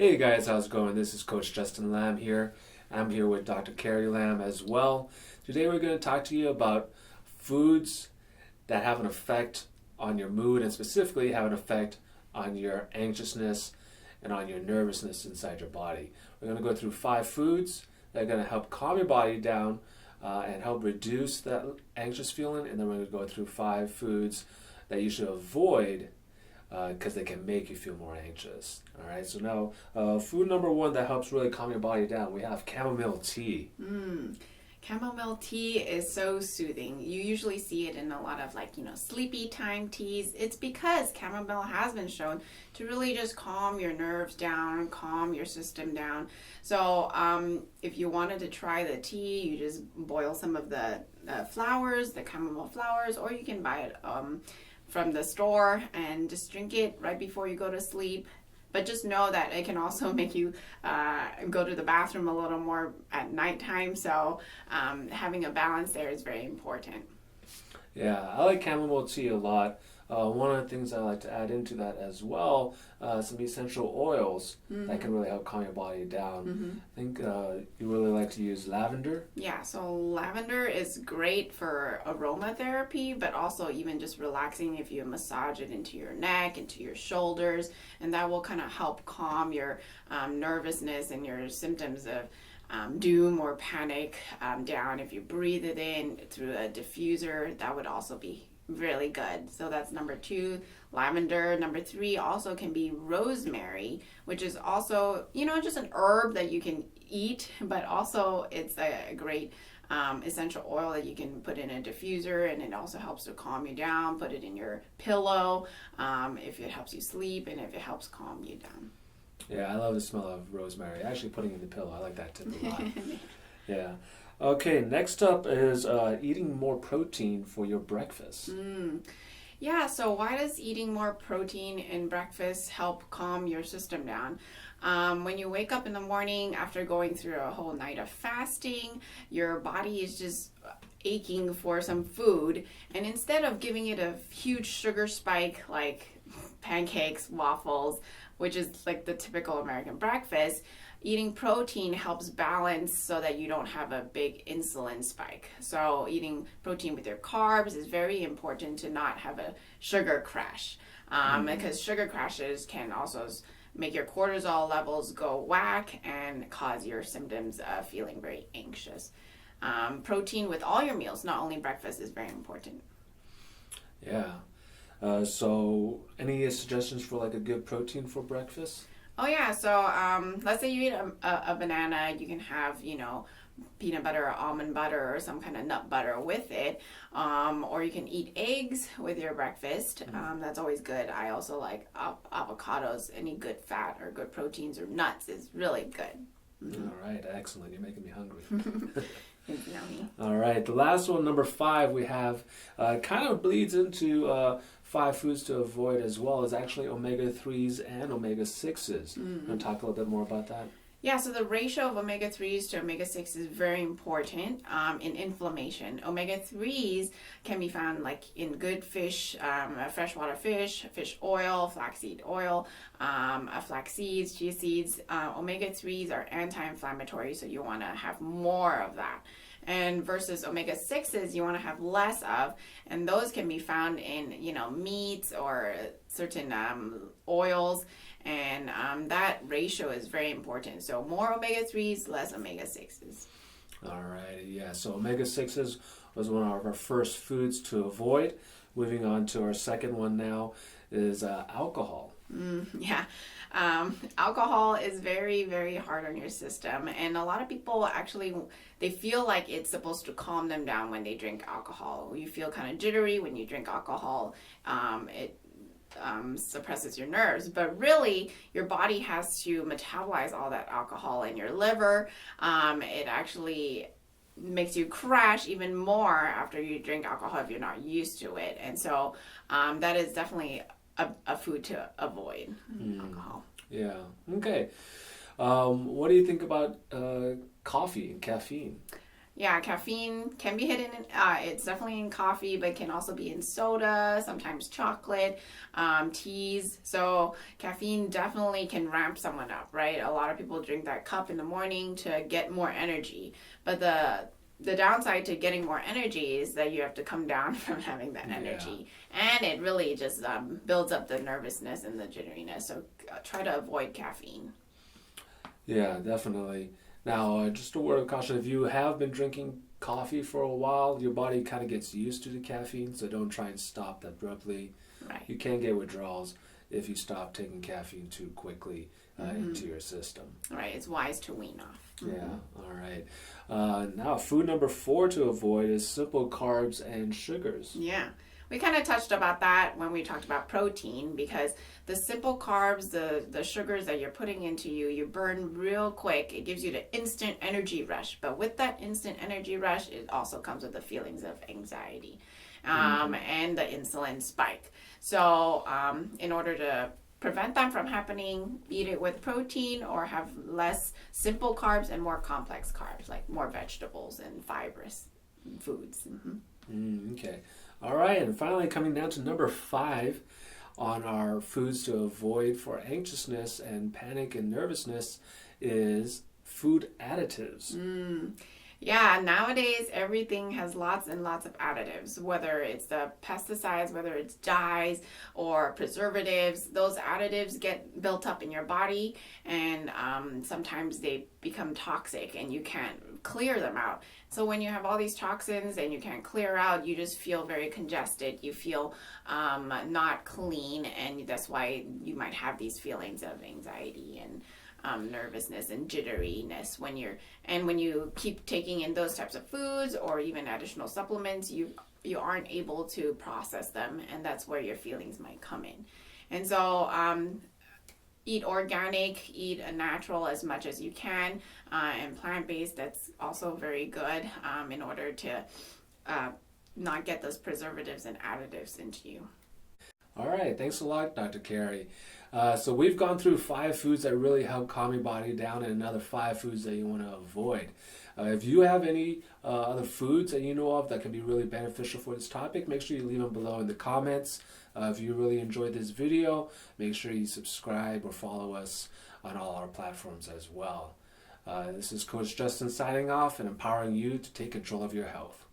Hey guys, how's it going? This is Coach Justin Lam here. I'm here with Dr. Carrie Lam as well. Today we're going to talk to you about foods that have an effect on your mood and specifically have an effect on your anxiousness and on your nervousness inside your body. We're going to go through 5 foods that are going to help calm your body down and help reduce that anxious feeling, and then we're going to go through 5 foods that you should avoid because they can make you feel more anxious. All right, so now food number 1 that helps really calm your body down, we have chamomile tea. Chamomile tea is so soothing. You usually see it in a lot of sleepy time teas. It's because chamomile has been shown to really just calm your nerves down, calm your system down. So if you wanted to try the tea, you just boil some of the flowers, the chamomile flowers, or you can buy it from the store and just drink it right before you go to sleep. But just know that it can also make you go to the bathroom a little more at nighttime. So having a balance there is very important. Yeah, I like chamomile tea a lot. One of the things I like to add into that as well, some essential oils that can really help calm your body down. I think you really like to use lavender. Yeah, so lavender is great for aromatherapy, but also even just relaxing if you massage it into your neck, into your shoulders, and that will kind of help calm your nervousness and your symptoms of doom or panic down. If you breathe it in through a diffuser, that would also be really good. So that's number 2, lavender. Number 3 also can be rosemary, which is also, just an herb that you can eat, but also it's a great essential oil that you can put in a diffuser, and it also helps to calm you down. Put it in your pillow if it helps you sleep and if it helps calm you down. Yeah, I love the smell of rosemary. Actually, putting it in the pillow, I like that tip a lot. Yeah. Okay, next up is eating more protein for your breakfast. Yeah, so why does eating more protein in breakfast help calm your system down? When you wake up in the morning after going through a whole night of fasting, your body is just aching for some food, and instead of giving it a huge sugar spike like pancakes, waffles, which is like the typical American breakfast, eating protein helps balance so that you don't have a big insulin spike. So eating protein with your carbs is very important to not have a sugar crash, because sugar crashes can also make your cortisol levels go whack and cause your symptoms of feeling very anxious. Protein with all your meals, not only breakfast, is very important. Yeah. So any suggestions for like a good protein for breakfast? Oh yeah, so let's say you eat a banana, you can have, peanut butter or almond butter or some kind of nut butter with it, or you can eat eggs with your breakfast. That's always good. I also like avocados. Any good fat or good proteins or nuts is really good. All right, excellent. You're making me hungry. It's yummy. All right, the last one, number 5, we have kind of bleeds into 5 foods to avoid as well, is actually omega-3s and omega-6s. You want to talk a little bit more about that? Yeah, so the ratio of omega-3s to omega-6 is very important in inflammation. Omega-3s can be found like in good fish, freshwater fish oil, flaxseed oil, flax seeds, chia seeds. Omega-3s are anti-inflammatory, so you want to have more of that. And versus omega-6s, you want to have less of, and those can be found in, meats or certain oils, and that ratio is very important. So more omega-3s, less omega-6s. All right, yeah, so omega-6s was one of our first foods to avoid. Moving on to our second one now is alcohol. Yeah. Alcohol is very, very hard on your system, and a lot of people actually, they feel like it's supposed to calm them down when they drink alcohol. You feel kind of jittery when you drink alcohol. It suppresses your nerves, but really your body has to metabolize all that alcohol in your liver. It actually makes you crash even more after you drink alcohol if you're not used to it, and so that is definitely a food to avoid, alcohol. Yeah. Okay. What do you think about coffee and caffeine? Yeah, caffeine can be hidden in, it's definitely in coffee, but can also be in soda, sometimes chocolate, teas. So caffeine definitely can ramp someone up, right? A lot of people drink that cup in the morning to get more energy. But the downside to getting more energy is that you have to come down from having that energy. And it really just builds up the nervousness and the jitteriness. So try to avoid caffeine. Yeah, definitely. Now, just a word of caution, if you have been drinking coffee for a while, your body kind of gets used to the caffeine, so don't try and stop abruptly. Right. You can get withdrawals if you stop taking caffeine too quickly into your system. Right, it's wise to wean off. Yeah, all right. Now, food number 4 to avoid is simple carbs and sugars. Yeah. We kind of touched about that when we talked about protein, because the simple carbs, the sugars that you're putting into you, you burn real quick. It gives you the instant energy rush. But with that instant energy rush, it also comes with the feelings of anxiety and the insulin spike. So in order to prevent them from happening, eat it with protein or have less simple carbs and more complex carbs, like more vegetables and fibrous foods. Okay. All right, and finally coming down to number 5 on our foods to avoid for anxiousness and panic and nervousness is food additives. Yeah, nowadays everything has lots and lots of additives, whether it's the pesticides, whether it's dyes or preservatives. Those additives get built up in your body, and sometimes they become toxic and you can't clear them out. So when you have all these toxins and you can't clear out, you just feel very congested. You feel not clean, and that's why you might have these feelings of anxiety and nervousness and jitteriness when you keep taking in those types of foods or even additional supplements, you aren't able to process them, and that's where your feelings might come in. And so eat organic, eat a natural as much as you can, and plant-based. That's also very good in order to not get those preservatives and additives into you. All right, thanks a lot, Dr. Carey. So we've gone through 5 foods that really help calm your body down and another 5 foods that you want to avoid. If you have any other foods that you know of that can be really beneficial for this topic, make sure you leave them below in the comments. If you really enjoyed this video, make sure you subscribe or follow us on all our platforms as well. This is Coach Justin signing off and empowering you to take control of your health.